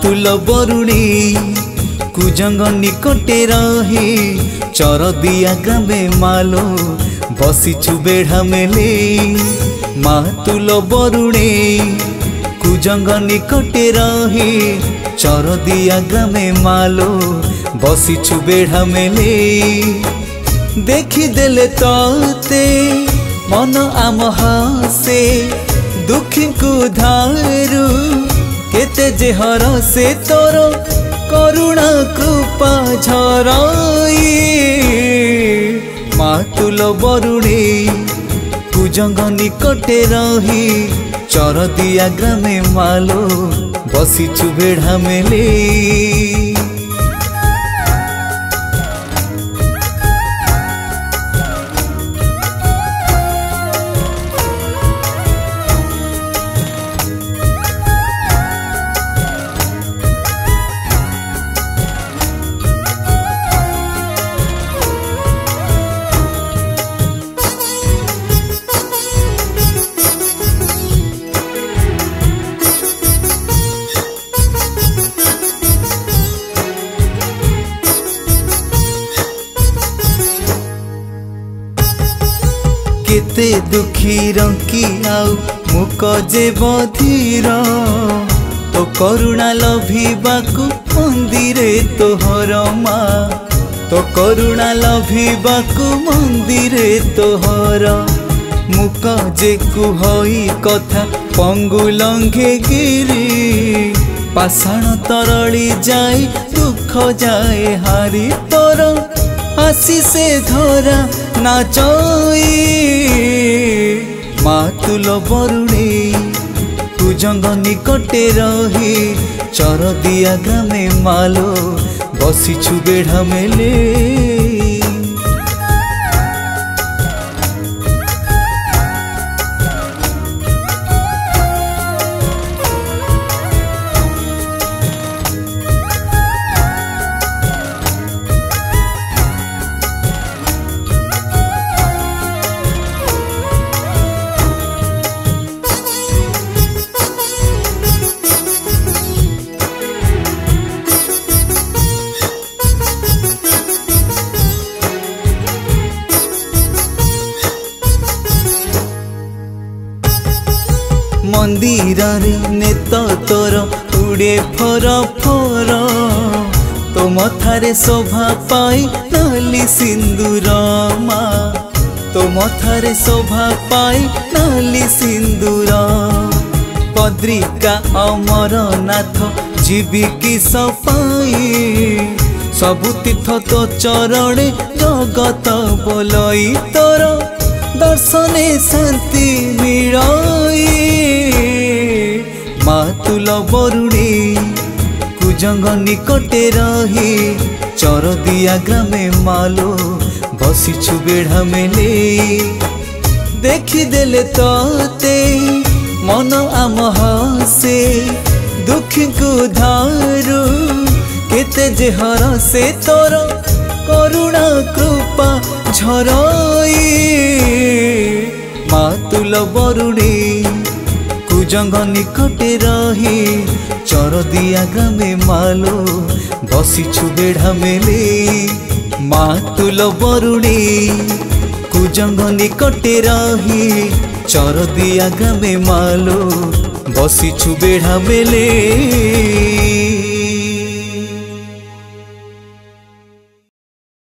मातुल बरुणी कुजंग निकटे रही चर दिया ग्रामे मालो बसीचु बेढ़ा मेले। मातुल बरुणी कुजंग निकटे रही चर दिया ग्रामे मालो बसीचु बेढ़ा मेले। देखी देले तोते मन आम हसे दुखी को धारू केते जे हर से तोर करुणा कृपा झराई। मातुल बरुणी कुजंग निकटे रही चर दिया ग्रामे मालो बसीचु बेढ़ा मेले। केते दुखी रंकी आउ मुक जे बधीर तो करुणा लभिबाकु मंदिरे तोहर मा। तो करुणा लभिबाकु मंदिरे तोहर मुक जे कुहई कथा पंगु लंघे गिरी। पाषाण तरली जाए दुख जाए हारी तोर आसी से धरा नाचई। मातुल बरुणी कुजंग निकटे रही चर दिया ग्रामे मालो बसीचु बेढ़ा मेले। मंदिर नेत तोर उड़े फर फर तो मथारे शोभा पाई नाली सिंदूर मा। तो मथारे शोभा पाई नाली सिंदूर। पद्रिका अमरनाथ जीवी कि सपाई सबु तीर्थ तो चरणे जगत बोलई तोर दर्शने शांति मिलई। मातुल बरुणी कुजंग निकटे रही चर दिया ग्रामे मालो बसीचु बेढ़ा मेले। देखी देले तोते मन आम हसे दुखी को धारू केते जे हर से तोर करुणा कृपा झराई। मातुल बरुणी कुजंग निकटे रही चर दिया ग्रामे मालो बसीचु बेढ़ा मेले। मातुल बरुणी कुजंग निकटे रही चर दिया ग्रामे मालो बसीचु बेढ़ा मेले।